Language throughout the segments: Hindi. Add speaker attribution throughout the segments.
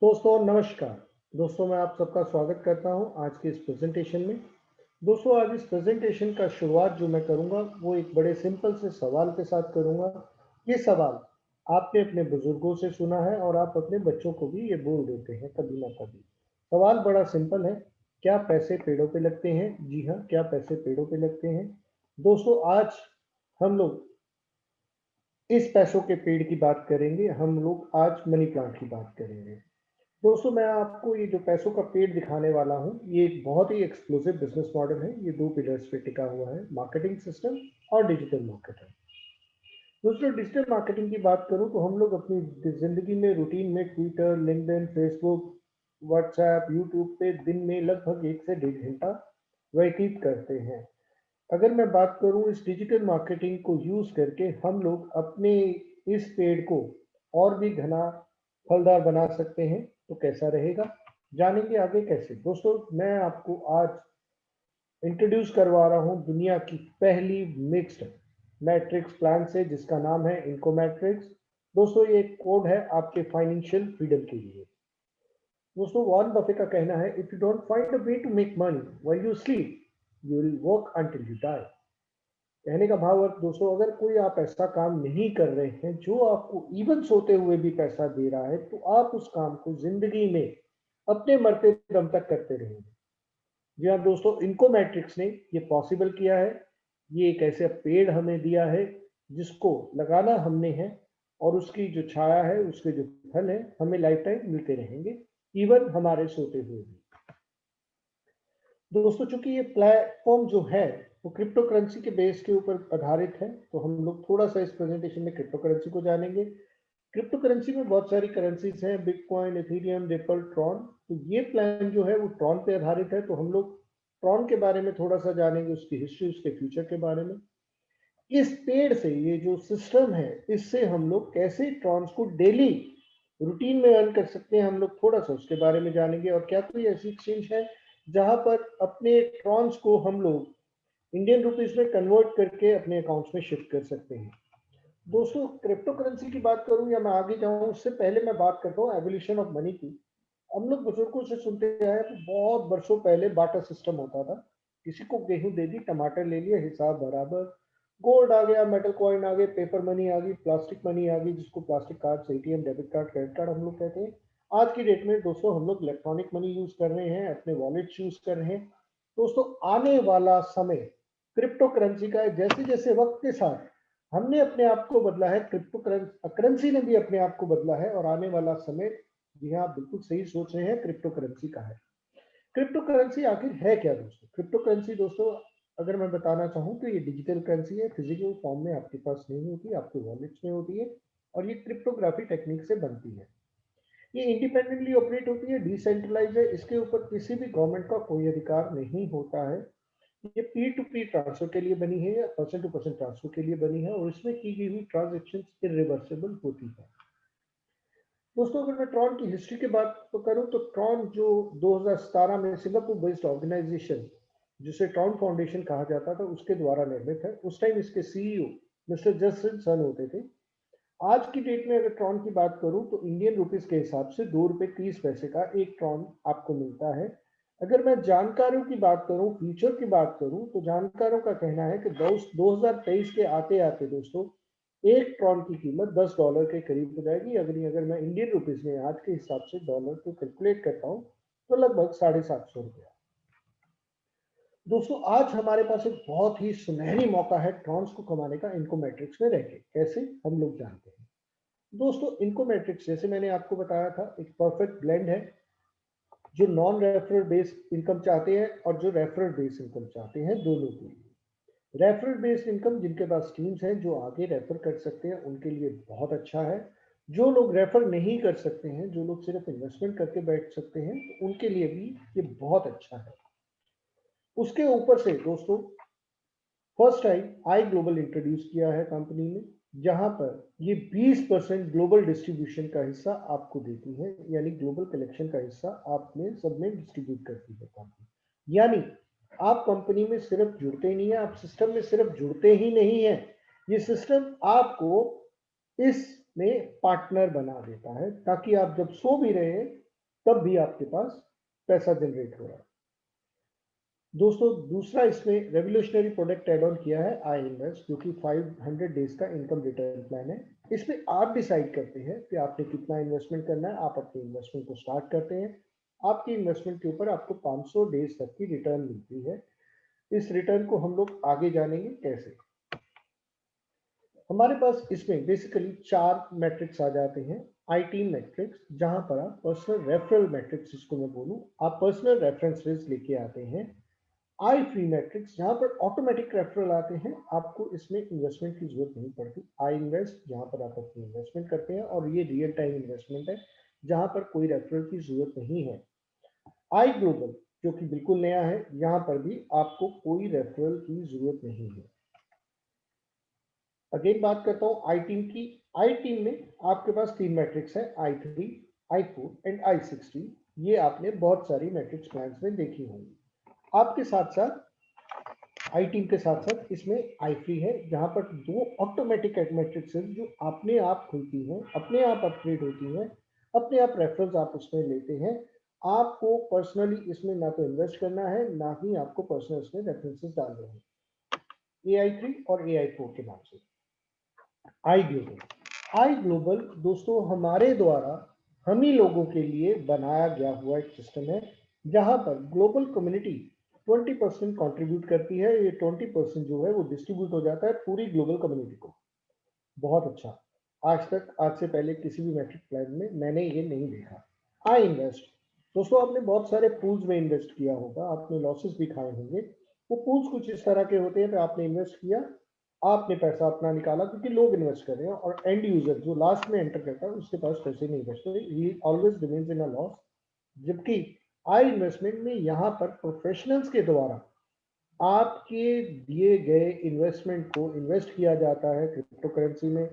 Speaker 1: दोस्तों नमस्कार। दोस्तों मैं आप सबका स्वागत करता हूं आज के इस प्रेजेंटेशन में। दोस्तों आज इस प्रेजेंटेशन का शुरुआत जो मैं करूंगा वो एक बड़े सिंपल से सवाल के साथ करूंगा। ये सवाल आपने अपने बुजुर्गों से सुना है और आप अपने बच्चों को भी ये बोल देते हैं कभी ना कभी। सवाल बड़ा सिंपल है, क्या पैसे पेड़ों पे लगते हैं? जी हाँ, क्या पैसे पेड़ों पे लगते हैं? दोस्तों आज हम लोग इस पैसों के पेड़ की बात करेंगे। हम लोग आज मनी प्लांट की बात करेंगे। दोस्तों मैं आपको ये जो पैसों का पेड़ दिखाने वाला हूँ, ये एक बहुत ही एक्सक्लूसिव बिजनेस मॉडल है। ये दो पिलर्स पे टिका हुआ है, मार्केटिंग सिस्टम और डिजिटल मार्केटिंग। दोस्तों डिजिटल मार्केटिंग की बात करूँ तो हम लोग अपनी जिंदगी में रूटीन में Twitter, LinkedIn, Facebook, WhatsApp, YouTube पे दिन में लगभग 1 से 1.5 घंटा व्यतीत करते हैं। अगर मैं बात करूं इस डिजिटल मार्केटिंग को यूज करके हम लोग अपने इस पेड़ को और भी घना फलदार बना सकते हैं, तो कैसा रहेगा जानेंगे आगे कैसे। दोस्तों मैं आपको आज इंट्रोड्यूस करवा रहा हूं दुनिया की पहली मिक्स्ड मैट्रिक्स प्लान से, जिसका नाम है इनको मैट्रिक्स। दोस्तों ये एक कोड है आपके फाइनेंशियल फ्रीडम के लिए। दोस्तों वॉरेन बफे का कहना है, if you don't find a way to make money while you sleep you will work until you die. कहने का भाव है दोस्तों, अगर कोई आप ऐसा काम नहीं कर रहे हैं जो आपको इवन सोते हुए भी पैसा दे रहा है, तो आप उस काम को जिंदगी में अपने मरते दम तक करते रहेंगे। जी हाँ दोस्तों, इनको मैट्रिक्स ने ये पॉसिबल किया है। ये एक ऐसे पेड़ हमें दिया है जिसको लगाना हमने है, और उसकी जो छाया है, उसके जो फल है, हमें लाइफ टाइम मिलते रहेंगे, इवन हमारे सोते हुए भी। दोस्तों चूंकि ये प्लेटफॉर्म जो है वो क्रिप्टो करेंसी के बेस के ऊपर आधारित है, तो हम लोग थोड़ा सा इस प्रेजेंटेशन में क्रिप्टो करेंसी को जानेंगे। क्रिप्टो करेंसी में बहुत सारी करेंसीज हैं, बिटकॉइन, इथेरियम, रिपल, ट्रॉन। तो ये प्लान जो है वो ट्रॉन पे आधारित है, तो हम लोग ट्रॉन के बारे में थोड़ा सा जानेंगे, उसकी हिस्ट्री, उसके फ्यूचर के बारे में। इस पेड़ से ये जो सिस्टम है, इससे हम लोग कैसे ट्रॉन्स को डेली रूटीन में अर्न कर सकते हैं, हम लोग थोड़ा सा उसके बारे में जानेंगे। और क्या कोई ऐसी एक्सचेंज है जहां पर अपने ट्रॉन्स को हम लोग इंडियन रुपीस में कन्वर्ट करके अपने अकाउंट्स में शिफ्ट कर सकते हैं। दोस्तों क्रिप्टो करेंसी की बात करूं या मैं आगे जाऊं, उससे पहले मैं बात करता हूं एवोल्यूशन ऑफ मनी की। हम लोग बुजुर्गों से सुनते आए हैं कि बहुत वर्षों पहले बाटर सिस्टम होता था। किसी को गेहूं दे दी, टमाटर ले लिया, हिसाब बराबर। गोल्ड आ गया, मेटल कॉइन आ गए, पेपर मनी आ गई, प्लास्टिक मनी आ गई, जिसको plastic card, ATM, debit card, credit card हम लोग कहते हैं। आज की डेट में दोस्तों हम लोग इलेक्ट्रॉनिक मनी यूज कर रहे हैं, अपने वॉलेट्स यूज कर रहे हैं। दोस्तों आने वाला समय क्रिप्टो करेंसी का है। जैसे जैसे वक्त के साथ हमने अपने आप को बदला है, क्रिप्टो करेंसी ने भी अपने आप को बदला है, और आने वाला समय, जी हाँ आप बिल्कुल सही सोच रहे हैं, क्रिप्टो करेंसी का है। क्रिप्टो करेंसी आखिर है क्या दोस्तों? क्रिप्टो करेंसी दोस्तों अगर मैं बताना चाहूँ तो ये डिजिटल करेंसी है, फिजिकल फॉर्म में आपके पास नहीं होती, आपके वॉलेट्स में होती है, और ये क्रिप्टोग्राफी टेक्निक से बनती है। ये इंडिपेंडेंटली ऑपरेट होती है, डिसेंट्रलाइज है, इसके ऊपर किसी भी गवर्नमेंट का कोई अधिकार नहीं होता है। ये पीर टू पीर ट्रांसफर के लिए बनी है या पर्सन टू पर्सन ट्रांसफर के लिए बनी है, और इसमें की गई हुई ट्रांजेक्शन इरिवर्सिबल होती है। दोस्तों अगर मैं ट्रॉन की हिस्ट्री की बात तो करूं, तो ट्रॉन जो 2017 में सिंगापुर बेस्ड ऑर्गेनाइजेशन, जिसे ट्रॉन फाउंडेशन कहा जाता था, उसके द्वारा निर्मित है। उस टाइम इसके सीईओ मिस्टर जस्टिन सन होते थे। आज की डेट में अगर ट्रॉन की बात करूं तो इंडियन रुपीस के हिसाब से 2 रुपये 30 पैसे का एक ट्रॉन आपको मिलता है। अगर मैं जानकारों की बात करूं, फ्यूचर की बात करूं, तो जानकारों का कहना है कि 2023 के आते आते दोस्तों एक ट्रॉन की कीमत $10 के करीब हो जाएगी। अगर मैं इंडियन रुपीस में आज के हिसाब से डॉलर को कैलकुलेट करता हूँ, तो लगभग 750 रुपया। दोस्तों आज हमारे पास एक बहुत ही सुनहरी मौका है ट्रॉन्स को कमाने का, इनको मैट्रिक्स में रहकर। कैसे हम लोग जानते हैं दोस्तों। इनको मैट्रिक्स जैसे मैंने आपको बताया था, एक परफेक्ट ब्लेंड है। जो नॉन रेफरल बेस्ड इनकम चाहते हैं और जो रेफरल बेस्ड इनकम चाहते हैं, दोनों के लिए। रेफरल बेस्ड इनकम जिनके पास टीम्स हैं जो आगे रेफर कर सकते हैं, उनके लिए बहुत अच्छा है। जो लोग रेफर नहीं कर सकते हैं, जो लोग सिर्फ इन्वेस्टमेंट करके बैठ सकते हैं, तो उनके लिए भी ये बहुत अच्छा है। उसके ऊपर से दोस्तों first time I global introduce किया है कंपनी ने, जहां पर ये 20% ग्लोबल डिस्ट्रीब्यूशन का हिस्सा आपको देती है, यानी ग्लोबल कलेक्शन का हिस्सा आप में सब में डिस्ट्रीब्यूट करती है कंपनी। यानी आप कंपनी में सिर्फ जुड़ते ही नहीं है, आप सिस्टम में सिर्फ जुड़ते ही नहीं है, ये सिस्टम आपको इसमें पार्टनर बना देता है, ताकि आप जब सो भी रहे तब भी आपके पास पैसा जनरेट हो रहा है। दोस्तों दूसरा इसमें रेवोल्यूशनरी प्रोडक्ट एड ऑन किया है आई इन्वेस्ट, जो कि 500 डेज का इनकम रिटर्न प्लान है। इसमें आप डिसाइड करते हैं कि आपने कितना इन्वेस्टमेंट करना है। आप अपनी इन्वेस्टमेंट को स्टार्ट करते हैं, आपकी इन्वेस्टमेंट के ऊपर आपको 500 डेज तक की रिटर्न मिलती है। इस रिटर्न को हम लोग आगे जानेंगे कैसे। हमारे पास इसमें बेसिकली 4 मैट्रिक्स आ जाते हैं। आई मैट्रिक्स, जहां पर आप पर्सनल रेफरल मैट्रिक्स, जिसको मैं बोलूं, आप पर्सनल रेफरेंसेस लेके आते हैं। आई फ्री मैट्रिक्स, जहां पर ऑटोमेटिक रेफरल आते हैं, आपको इसमें इन्वेस्टमेंट की जरूरत नहीं पड़ती। आई इन्वेस्ट, जहां पर आप अपनी इन्वेस्टमेंट करते हैं और ये रियल टाइम इन्वेस्टमेंट है, जहां पर कोई रेफरल की जरूरत नहीं है। आई ग्लोबल, जो कि बिल्कुल नया है, यहां पर भी आपको कोई रेफरल की जरूरत नहीं है। अगेन बात करता हूं आई टीम की। आई टीम में आपके पास 3 मैट्रिक्स है, i3, i4 एंड i16। ये आपने बहुत सारी मैट्रिक्स प्लान्स में देखी होंगी। आपके साथ साथ आई टीम के साथ साथ इसमें आई फ्री है, जहां पर 2 ऑटोमेटिक मैट्रिक्स है जो अपने आप खुलती हैं, अपने आप अपग्रेड होती हैं, अपने आप रेफरेंस आप उसमें लेते हैं। आपको पर्सनली इसमें ना तो इन्वेस्ट करना है, ना ही आपको पर्सनल इसमें रेफरेंसेस डालने हैं। AI3 और AI4 के नाम से। आई ग्लोबल दोस्तों हमारे द्वारा हम ही लोगों के लिए बनाया गया हुआ एक सिस्टम है, जहां पर ग्लोबल कम्युनिटी 20% कंट्रीब्यूट करती है। ये 20% जो है वो डिस्ट्रीब्यूट हो जाता है पूरी ग्लोबल कम्युनिटी को। बहुत अच्छा। आज से पहले किसी भी मैट्रिक प्लान में मैंने ये नहीं देखा। आई इन्वेस्ट दोस्तों, आपने बहुत सारे पूल्स में इन्वेस्ट किया होगा, आपने लॉसेस भी खाए होंगे। वो पूल्स कुछ इस तरह के होते हैं कि आपने इन्वेस्ट किया, आपने पैसा अपना निकाला, क्योंकि लोग इन्वेस्ट कर रहे हैं, और एंड यूजर जो लास्ट में एंटर करता है उसके पास पैसे नहीं बचते, ही always remains in a loss. जबकि आई इन्वेस्टमेंट में यहाँ पर प्रोफेशनल्स के द्वारा आपके दिए गए इन्वेस्टमेंट को इन्वेस्ट किया जाता है क्रिप्टो करेंसी में,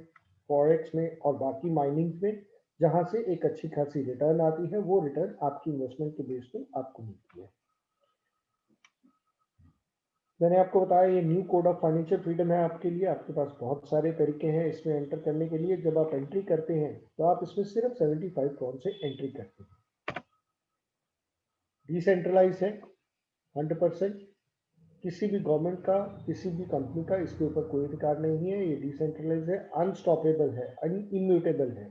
Speaker 1: फॉरेक्स में और बाकी माइनिंग में, जहां से एक अच्छी खासी रिटर्न आती है। वो रिटर्न आपकी इन्वेस्टमेंट के बेस पे आपको मिलती है। मैंने आपको बताया ये new code of financial freedom है आपके लिए। आपके पास बहुत सारे तरीके हैं इसमें एंटर करने के लिए। जब आप एंट्री करते हैं तो आप इसमें सिर्फ 75 करोड़ से एंट्री करते हैं। डिसेंट्रलाइज है 100%। किसी भी गवर्नमेंट का, किसी भी कंपनी का इसके ऊपर कोई अधिकार नहीं है। ये डिसेंट्रलाइज है, अनस्टॉपेबल है, इम्यूटेबल है,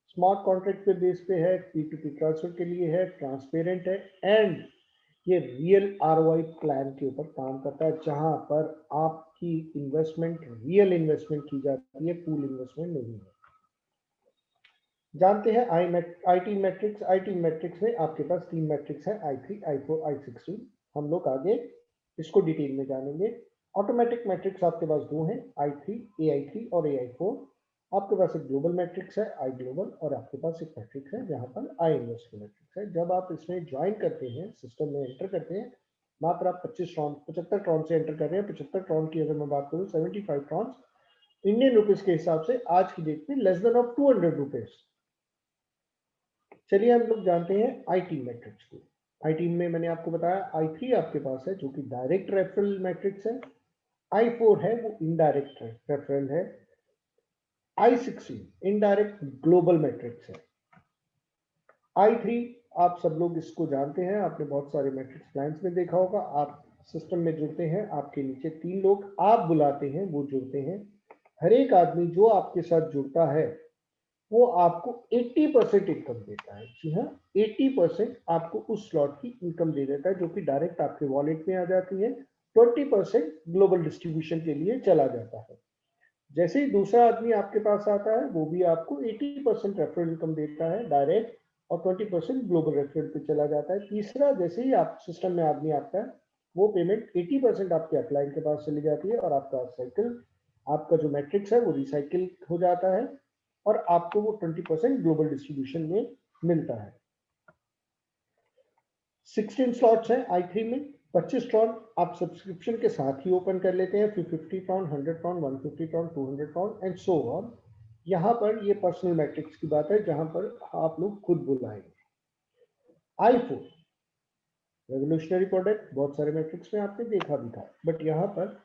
Speaker 1: स्मार्ट कॉन्ट्रैक्ट के बेस पे है, P2P ट्रांसफर के लिए है, ट्रांसपेरेंट है, एंड ये रियल ROI प्लान के ऊपर काम करता है, जहां पर आपकी इन्वेस्टमेंट रियल इन्वेस्टमेंट की जाती है, पूल इन्वेस्टमेंट नहीं है। जानते हैं आई टी मैट्रिक्स में आपके पास 3 मैट्रिक्स है, i3, i4, i16। हम लोग आगे इसको डिटेल में जानेंगे। ऑटोमेटिक मैट्रिक्स आपके पास 2 हैं, i3, AI3 और AI4। आपके पास एक ग्लोबल मैट्रिक्स है, आई ग्लोबल, और आपके पास एक मैट्रिक्स है जहां पर आई इन्वेस्ट मैट्रिक्स है। जब आप इसमें ज्वाइन करते हैं, सिस्टम में एंटर करते हैं, मात्र आप 75 ट्रॉन से एंटर कर रहे हैं। 75 ट्रॉन की अगर मैं बात करूं, 75 ट्रॉन इंडियन रुपीज के हिसाब से आज की डेट में लेस देन ऑफ 200 रुपीज। चलिए हम लोग जानते हैं आई टीम मैट्रिक्स को। आई टीम में मैंने आपको बताया i3 आपके पास है, जो कि डायरेक्ट रेफरल मैट्रिक्स है। i4 है, वो इनडायरेक्ट रेफरल है। i16 इनडायरेक्ट ग्लोबल मैट्रिक्स है। i3 आप सब लोग इसको जानते हैं, आपने बहुत सारे मैट्रिक्स प्लान्स में देखा होगा। आप सिस्टम में जुड़ते हैं, आपके नीचे 3 लोग आप बुलाते हैं, वो जुड़ते हैं। हर एक आदमी जो आपके साथ जुड़ता है वो आपको 80% इनकम देता है। जी हाँ, 80% आपको उस स्लॉट की इनकम दे देता है, जो कि डायरेक्ट आपके वॉलेट में आ जाती है। 20% ग्लोबल डिस्ट्रीब्यूशन के लिए चला जाता है। जैसे ही दूसरा आदमी आपके पास आता है, वो भी आपको 80% रेफरल इनकम देता है डायरेक्ट, और 20% ग्लोबल रेफरल पे चला जाता है। तीसरा जैसे ही आप सिस्टम में आदमी आता है, वो पेमेंट 80% आपके अपलाइन के पास चली जाती है, और आपका साइकिल, आपका जो मैट्रिक्स है वो रिसाइकिल हो जाता है, और आपको वो 20% ग्लोबल डिस्ट्रीब्यूशन में मिलता है। 16 स्लॉट्स हैं i3 में। 25 स्लॉट आप सब्सक्रिप्शन के साथ ही ओपन कर लेते हैं, फिर 50 pound, 100 pound, 150 pound, 200 pound and so on. यहाँ पर ये पर्सनल मैट्रिक्स की बात है, जहां पर आप लोग खुद बुलाएंगे। i4 रेवोल्यूशनरी प्रोडक्ट, बहुत सारे मैट्रिक्स में आपने देखा भी था, बट यहाँ पर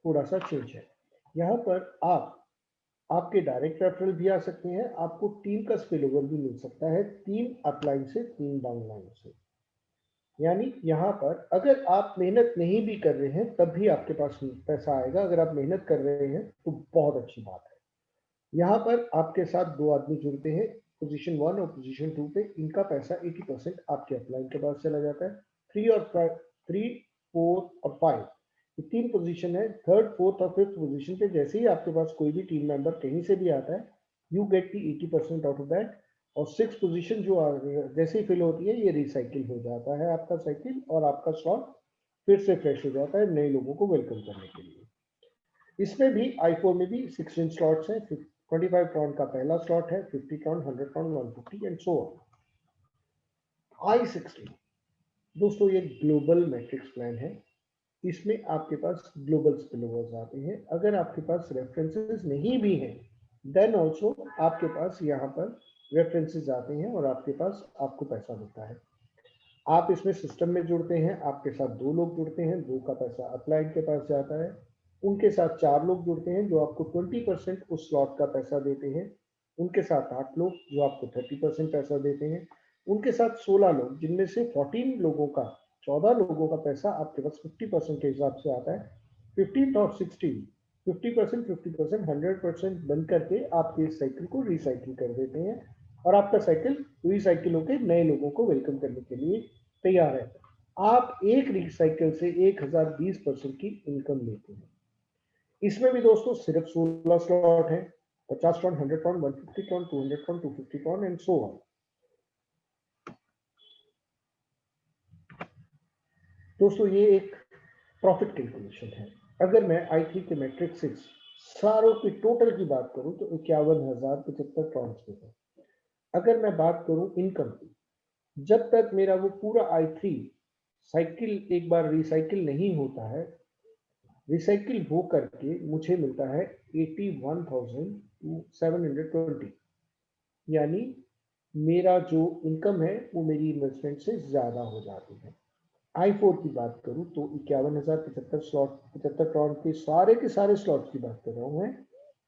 Speaker 1: थोड़ा सा चेंज है। यहाँ पर आप आपके डायरेक्ट रेफरल भी आ सकते हैं, आपको टीम का स्पिल ओवर भी मिल सकता है 3 अपलाइन से 3 डाउनलाइन से। यानी यहाँ पर अगर आप मेहनत नहीं भी कर रहे हैं तब भी आपके पास पैसा आएगा, अगर आप मेहनत कर रहे हैं तो बहुत अच्छी बात है। यहाँ पर आपके साथ 2 आदमी जुड़ते हैं पोजीशन 1 और पोजीशन 2 पे, इनका पैसा 80% आपके अपलाइन के पास चला जाता है। 3 और 4 और 5 ये 3 पोजीशन है। थर्ड, फोर्थ और फिफ्थ पोजीशन पे जैसे ही आपके पास कोई भी टीम मेंबर कहीं से भी आता है, you get the 80% out of that. और 6 पोजीशन जो जैसे ही फिल होती है ये रिसाइकिल हो जाता है आपका साइकिल, और आपका स्लॉट फिर से फ्रेश हो जाता है नए लोगों को वेलकम करने के लिए। इसमें भी i4 में भी 16 स्लॉट्स हैं। 25 ट्रॉन का पहला स्लॉट है, 50 Tron, 100 Tron, 150 and so on. i16 दोस्तों ये ग्लोबल मैट्रिक्स प्लान है। इसमें आपके पास ग्लोबल स्पिलओवर्स आते हैं। अगर आपके पास रेफरेंसेस नहीं भी हैं देन ऑल्सो आपके पास यहाँ पर रेफरेंसेस आते हैं और आपके पास आपको पैसा मिलता है। आप इसमें सिस्टम में जुड़ते हैं, आपके साथ 2 लोग जुड़ते हैं, 2 का पैसा अपलाइन के पास जाता है। उनके साथ 4 लोग जुड़ते हैं जो आपको 20% उस स्लॉट का पैसा देते हैं। उनके साथ 8 लोग जो आपको 30% पैसा देते हैं। उनके साथ 16 लोग जिनमें से 14 लोगों का 14 लोगों का पैसा आपके पास 50% के हिसाब से आता है। 15 और 16 50%, 50%, 100% बन करके आपके इस साइकिल को रिसाइकिल कर देते हैं और आपका साइकिल रिसाइकिल होकर नए लोगों को वेलकम करने के लिए तैयार है। आप एक रिसाइकिल से 1020% की इनकम लेते हैं। इसमें भी दोस्तों सिर्फ 16 स्लॉट है, 50 ton, 100 ton, 150 ton, 200 ton, 250 ton and so on. दोस्तों ये एक प्रॉफिट कैलकुलेशन है। अगर मैं i3 के मैट्रिक्स 6 सारों की टोटल की बात करूं तो 51,075 ट्रॉन्स पे है। अगर मैं बात करूं इनकम की, जब तक मेरा वो पूरा i3 साइकिल एक बार रिसाइकिल नहीं होता है, रिसाइकिल हो करके मुझे मिलता है 81,720। यानी मेरा जो इनकम है वो मेरी इन्वेस्टमेंट से ज्यादा हो जाती है। i4 की बात करूं तो 51,075 स्लॉट 75 ट्रॉन के सारे स्लॉट की बात कर रहा हूं मैं,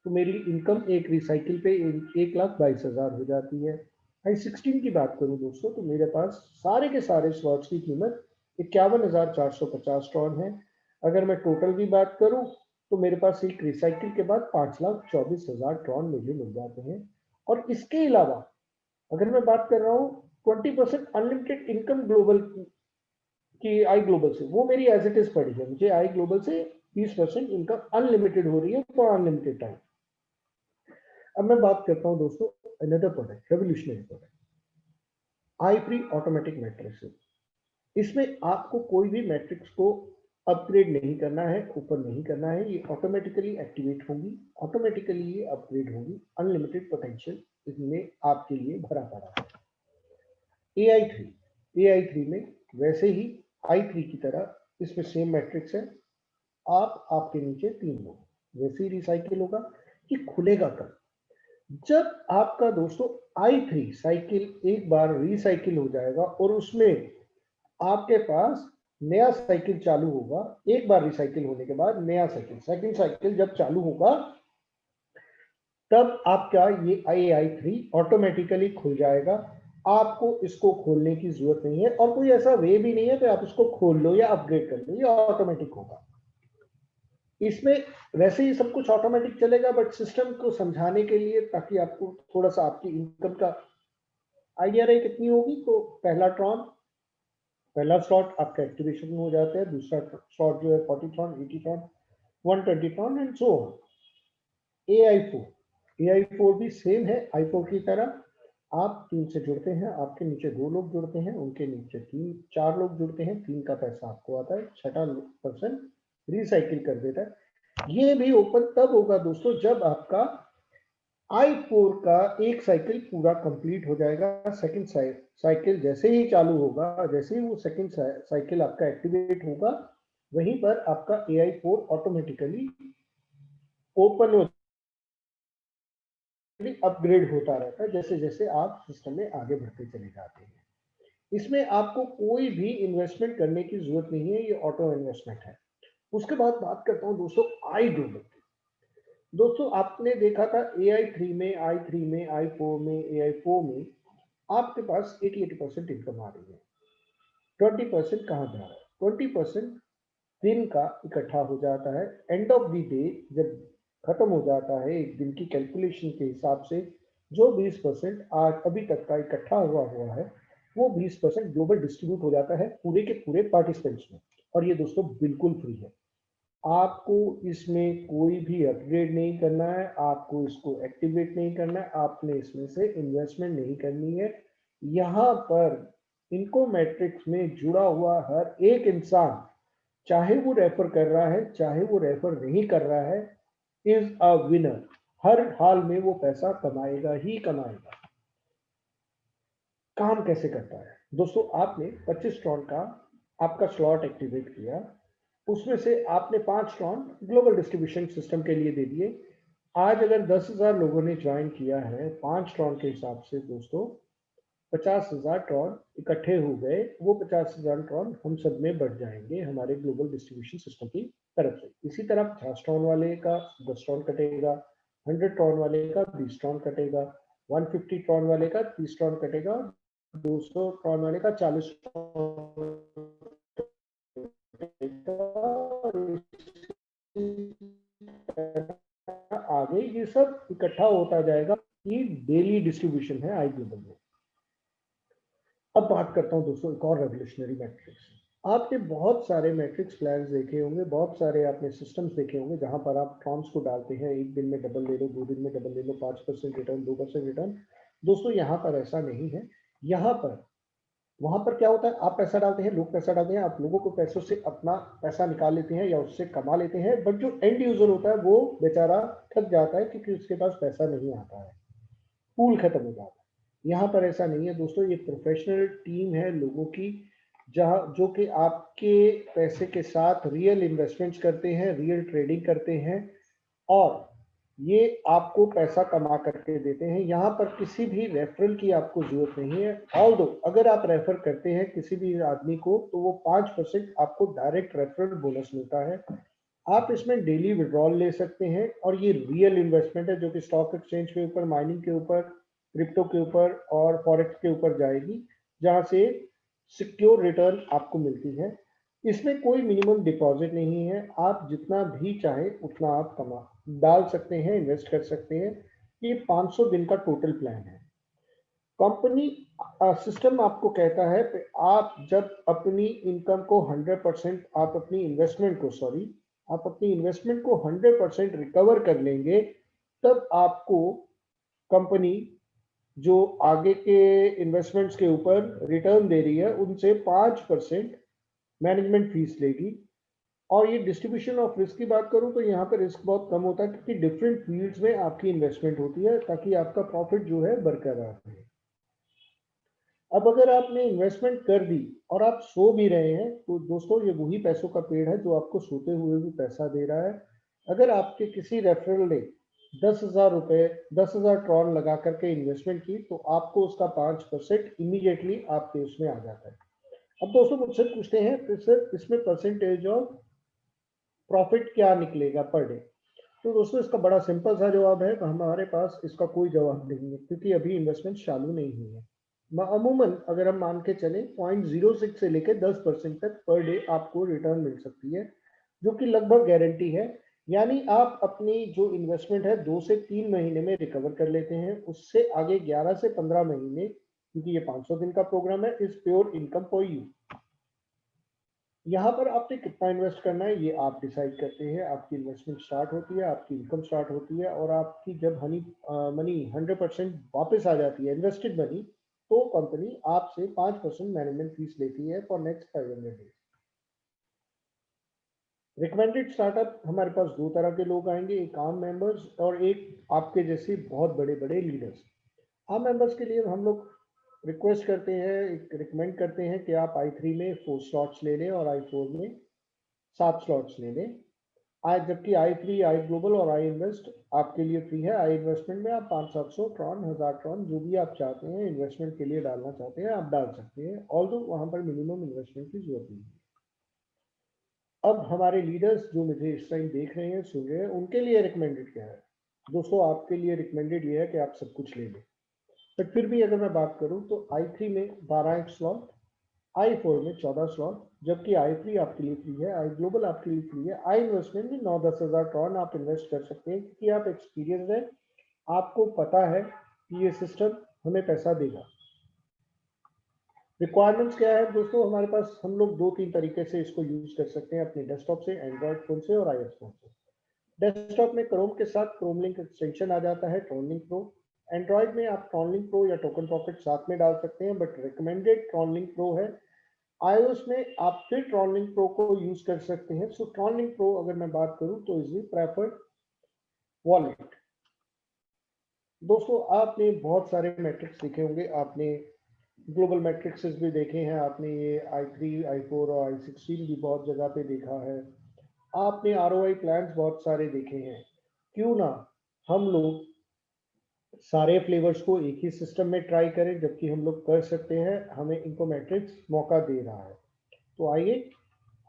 Speaker 1: तो मेरी इनकम एक रिसाइकिल पे 1,22,000 हो जाती है। i16 की बात करूं दोस्तों तो मेरे पास सारे के सारे स्लॉट्स की कीमत 51,450 ट्रॉन है। अगर मैं टोटल की बात करूं तो मेरे पास एक रिसाइकिल के बाद 5,24,000 ट्रॉन मुझे मिल जाते हैं। और इसके अलावा अगर मैं बात कर रहा हूं 20% अनलिमिटेड इनकम ग्लोबल कि आई ग्लोबल से, वो मेरी एज इट इज पड़ी है। मुझे आई ग्लोबल से 20% इनकम अनलिमिटेड हो रही है फॉर अनलिमिटेड टाइम। अब मैं बात करता हूं दोस्तों another product, revolutionary product, i3 automatic matrix. इसमें आपको कोई भी मैट्रिक्स को अपग्रेड नहीं करना है, ऊपर नहीं करना है, ये ऑटोमेटिकली एक्टिवेट होंगी, ऑटोमेटिकली ये अपग्रेड होंगी। अनलिमिटेड पोटेंशियल इसमें आपके लिए भरा पड़ा है। AI3 में वैसे ही i3 की तरह इसमें सेम मैट्रिक्स है। आपके नीचे 3 लोग, वैसे ही रिसाइकिल होगा। ये खुलेगा कब? जब आपका दोस्तों i3 साइकिल एक बार रिसाइकिल हो जाएगा और उसमें आपके पास नया साइकिल चालू होगा। एक बार रिसाइकिल होने के बाद नया साइकिल, सेकंड साइकिल जब चालू होगा तब आपका ये i3 ऑटोमेटिकली खुल जाएगा। आपको इसको खोलने की जरूरत नहीं है और कोई ऐसा वे भी नहीं है कि आप इसको खोल लो या अपग्रेड कर लो, ये ऑटोमेटिक होगा। इसमें वैसे ही सब कुछ ऑटोमेटिक चलेगा, बट सिस्टम को समझाने के लिए ताकि आपको थोड़ा सा आपकी इनकम का आइडिया रहे कितनी होगी, तो पहला स्लॉट आपका एक्टिवेशन हो जाता है। दूसरा स्लॉट जो है 40 Tron, 80 Tron, 120 Tron and so on. AI4 भी सेम है i4 की तरह। आप 3 से जुड़ते हैं, आपके नीचे 2 लोग जुड़ते हैं, उनके नीचे 4 लोग जुड़ते हैं, 3 का पैसा आपको आता है, छठा पर्सन रिसाइकिल कर देता है। ये भी ओपन तब होगा दोस्तों जब आपका i4 का एक साइकिल पूरा कंप्लीट हो जाएगा। सेकंड साइकिल जैसे ही चालू होगा, जैसे ही वो सेकंड साइकिल आपका एक्टिवेट होगा, वहीं पर आपका AI4 ऑटोमेटिकली ओपन हो, अपग्रेड होता रहता है जैसे जैसे आप सिस्टम में आगे बढ़ते चले जाते हैं। इसमें आपको कोई भी इन्वेस्टमेंट करने की जरूरत नहीं है, ये ऑटो इन्वेस्टमेंट है। उसके बाद बात करता हूं दोस्तों आई ग्लोबल की। दोस्तों आपने देखा था AI3 में, i3 में, i4 में, AI4 में आपके पास 80% इनकम आ रही है। 20% कहाँ जा रहा है? 20% दिन का इकट्ठा हो जाता है। एंड ऑफ द डे जब खत्म हो जाता है एक दिन की कैलकुलेशन के हिसाब से, जो 20% आज अभी तक का इकट्ठा हुआ है, वो 20% ग्लोबल डिस्ट्रीब्यूट हो जाता है पूरे के पूरे पार्टिसिपेंट्स में। और ये दोस्तों बिल्कुल फ्री है। आपको इसमें कोई भी अपग्रेड नहीं करना है, आपको इसको एक्टिवेट नहीं करना है, आपने इसमें से इन्वेस्टमेंट नहीं करनी है। यहाँ पर इनको मैट्रिक्स में जुड़ा हुआ हर एक इंसान, चाहे वो रेफर कर रहा है चाहे वो रेफर नहीं कर रहा है, इज अ विनर। हर हाल में वो पैसा कमाएगा ही कमाएगा। काम कैसे करता है दोस्तों? आपने 25 ट्रॉन का आपका स्लॉट एक्टिवेट किया, उसमें से आपने 5 ट्रॉन ग्लोबल डिस्ट्रीब्यूशन सिस्टम के लिए दे दिए। आज अगर 10,000 लोगों ने ज्वाइन किया है 5 ट्रॉन के हिसाब से दोस्तों, 50,000 ट्रॉन इकट्ठे हो गए। वो 50,000 ट्रॉन हम सब में बढ़ जाएंगे हमारे ग्लोबल डिस्ट्रीब्यूशन सिस्टम की तरफ से। इसी तरह 50 ट्रॉन वाले का 10 ट्रॉन कटेगा, 100 ट्रॉन वाले का 20 ट्रॉन कटेगा, 150 ट्रॉन वाले का 30 ट्रॉन कटेगा, 200 ट्रॉन वाले का 40 आगे ये सब इकट्ठा होता जाएगा। ये डेली डिस्ट्रीब्यूशन है आई ग्लोबल में। अब बात करता हूं दोस्तों एक और रेवोल्यूशनरी मैट्रिक्स। आपने बहुत सारे मैट्रिक्स प्लान्स देखे होंगे, बहुत सारे आपने सिस्टम्स देखे होंगे जहां पर आप ट्रॉन्स को डालते हैं, एक दिन में डबल ले लो, 2 दिन में डबल ले लो, 5% रिटर्न, 2% रिटर्न। दोस्तों यहाँ पर ऐसा नहीं है। यहाँ पर वहां पर क्या होता है, आप पैसा डालते हैं, लोग पैसा डालते हैं, आप लोगों को पैसों से अपना पैसा निकाल लेते हैं या उससे कमा लेते हैं, बट जो एंड यूजर होता है वो बेचारा थक जाता है क्योंकि उसके पास पैसा नहीं आता है, पूल खत्म हो जाता है। यहाँ पर ऐसा नहीं है दोस्तों, ये प्रोफेशनल टीम है लोगों की, जहाँ जो कि आपके पैसे के साथ रियल इन्वेस्टमेंट्स करते हैं, रियल ट्रेडिंग करते हैं, और ये आपको पैसा कमा करके देते हैं। यहाँ पर किसी भी रेफरल की आपको जरूरत नहीं है। ऑल्दो अगर आप रेफर करते हैं किसी भी आदमी को तो वो 5% आपको डायरेक्ट रेफरल बोनस मिलता है। आप इसमें डेली विड्रॉल ले सकते हैं, और ये रियल इन्वेस्टमेंट है जो कि स्टॉक एक्सचेंज के ऊपर, माइनिंग के ऊपर, क्रिप्टो के ऊपर और फॉरेक्स के ऊपर जाएगी, जहां से सिक्योर रिटर्न आपको मिलती है। इसमें कोई मिनिमम डिपॉजिट नहीं है, आप जितना भी चाहे उतना आप कमा डाल सकते हैं, इन्वेस्ट कर सकते हैं। ये 500 दिन का टोटल प्लान है। कंपनी सिस्टम आपको कहता है कि आप जब अपनी इनकम को 100%, आप अपनी इन्वेस्टमेंट को, सॉरी, आप अपनी इन्वेस्टमेंट को 100% रिकवर कर लेंगे, तब आपको कंपनी जो आगे के इन्वेस्टमेंट्स के ऊपर रिटर्न दे रही है उनसे 5% मैनेजमेंट फीस लेगी। और ये डिस्ट्रीब्यूशन ऑफ रिस्क की बात करूं तो यहाँ पर रिस्क बहुत कम होता है क्योंकि डिफरेंट फील्ड्स में आपकी इन्वेस्टमेंट होती है ताकि आपका प्रॉफिट जो है बरकरार रहे। अब अगर आपने इन्वेस्टमेंट कर दी और आप सो भी रहे हैं तो दोस्तों ये वही पैसों का पेड़ है जो आपको सोते हुए भी पैसा दे रहा है। अगर आपके किसी रेफरल ने 10,000 रुपए, 10,000 ट्रॉन लगा करके इन्वेस्टमेंट की तो आपको उसका 5% इमीडिएटली आपके उसमें आ जाता है। अब दोस्तों मुझसे पूछते हैं तो सर इसमें परसेंटेज ऑफ प्रॉफिट क्या निकलेगा पर डे? तो दोस्तों इसका बड़ा सिंपल सा जवाब है, हमारे पास इसका कोई जवाब नहीं है क्योंकि अभी इन्वेस्टमेंट चालू नहीं हुई है। अमूमन अगर हम मान के चले 0.06 से लेकर 10% तक पर डे आपको रिटर्न मिल सकती है, जो कि लगभग गारंटी है। यानी आप अपनी जो इन्वेस्टमेंट है 2 से 3 महीने में रिकवर कर लेते हैं, उससे आगे 11 से 15 महीने, क्योंकि ये 500 दिन का प्रोग्राम है, is pure income for you. यहाँ पर आपने कितना इन्वेस्ट करना है ये आप डिसाइड करते हैं। आपकी इन्वेस्टमेंट स्टार्ट होती है, आपकी इनकम स्टार्ट होती है, और आपकी जब मनी 100% वापस आ जाती है, इन्वेस्टेड मनी, तो कंपनी आपसे 5% मैनेजमेंट फीस लेती है for next 500 days. Recommended startup हमारे पास 2 तरह के लोग आएंगे, एक आम मेंबर्स और एक आपके जैसे बहुत बड़े बड़े लीडर्स। आम मेंबर्स के लिए हम लोग रिक्वेस्ट करते हैं, एक रिकमेंड करते हैं कि आप आई3 में 4 स्लॉट्स ले लें और आई4 में 7 स्लॉट्स ले लें। आज जबकि आई3, आई ग्लोबल और आई इन्वेस्ट आपके लिए फ्री है। आई इन्वेस्टमेंट में आप 500-700 ट्रॉन, 1000 ट्रॉन, जो भी आप चाहते हैं इन्वेस्टमेंट के लिए डालना चाहते हैं आप डाल सकते हैं, ऑल्दो वहां पर मिनिमम इन्वेस्टमेंट की जरूरत नहीं है। अब हमारे लीडर्स जो मुझे इस टाइम देख रहे हैं, सुन रहे हैं, उनके लिए रिकमेंडेड क्या है? दोस्तों आपके लिए रिकमेंडेड ये है कि आप सब कुछ ले लें, बट फिर भी अगर मैं बात करूं तो i3 में 12 स्लॉट, i4 में 14 स्लॉट, जबकि i3 आपके लिए फ्री है, i ग्लोबल आपके लिए फ्री है, i इन्वेस्टमेंट में 9-10 हज़ार टर्न आप इन्वेस्ट कर सकते हैं क्योंकि आप एक्सपीरियंस है, आपको पता है कि ये सिस्टम हमें पैसा देगा। रिक्वायरमेंट्स क्या है दोस्तों? हमारे पास हम लोग 2-3 तरीके से इसको यूज कर सकते हैं, अपने डेस्कटॉप से, एंड्रॉइड फोन से और iOS फोन से। डेस्कटॉप में क्रोम के साथ क्रोम लिंक एक्सटेंशन आ जाता है, ट्रॉनलिंक प्रो। एंड्रॉइड में आप ट्रॉनलिंक प्रो या टोकन पॉकेट साथ में डाल सकते हैं, बट रिकमेंडेड ट्रॉनलिंक प्रो है। iOS में आप फिर ट्रॉनलिंक प्रो को यूज कर सकते हैं। सो ट्रॉनलिंक प्रो अगर मैं बात करूं तो इज प्रेफर्ड वॉलेट। दोस्तों आपने बहुत सारे मैट्रिक्स देखे होंगे, आपने ग्लोबल मैट्रिक्सेस भी देखे हैं, आपने ये i3, i4 और i16 भी बहुत जगह पे देखा है, आपने ROI प्लान्स बहुत सारे देखे हैं। क्यों ना हम लोग सारे फ्लेवर्स को एक ही सिस्टम में ट्राई करें, जबकि हम लोग कर सकते हैं, हमें इनको मैट्रिक्स मौका दे रहा है। तो आइए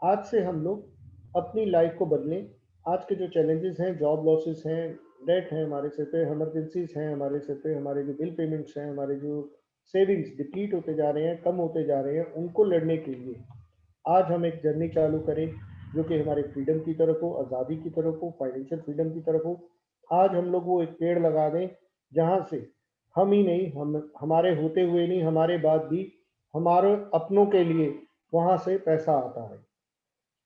Speaker 1: आज से हम लोग अपनी लाइफ को बदलें। आज के जो चैलेंजेस हैं, जॉब लॉसेस हैं, डेट है हमारे सिर पे, इमरजेंसीज हैं हमारे सिर पे, हमारे जो बिल पेमेंट्स हैं, हमारे जो सेविंग्स डिप्लीट होते जा रहे हैं, कम होते जा रहे हैं, उनको लड़ने के लिए आज हम एक जर्नी चालू करें जो कि हमारे फ्रीडम की तरफ हो, आज़ादी की तरफ हो, फाइनेंशियल फ्रीडम की तरफ हो। आज हम लोग वो एक पेड़ लगा दें जहाँ से हम ही नहीं, हम हमारे होते हुए नहीं, हमारे बाद भी हमारे अपनों के लिए वहाँ से पैसा आता है।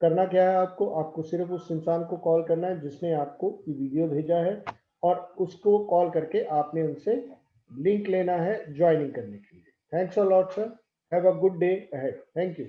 Speaker 1: करना क्या है आपको? आपको सिर्फ उस इंसान को कॉल करना है जिसने आपको ये वीडियो भेजा है, और उसको कॉल करके आपने उनसे लिंक लेना है ज्वाइनिंग करने के लिए। Thanks a lot sir, have a good day ahead, thank you.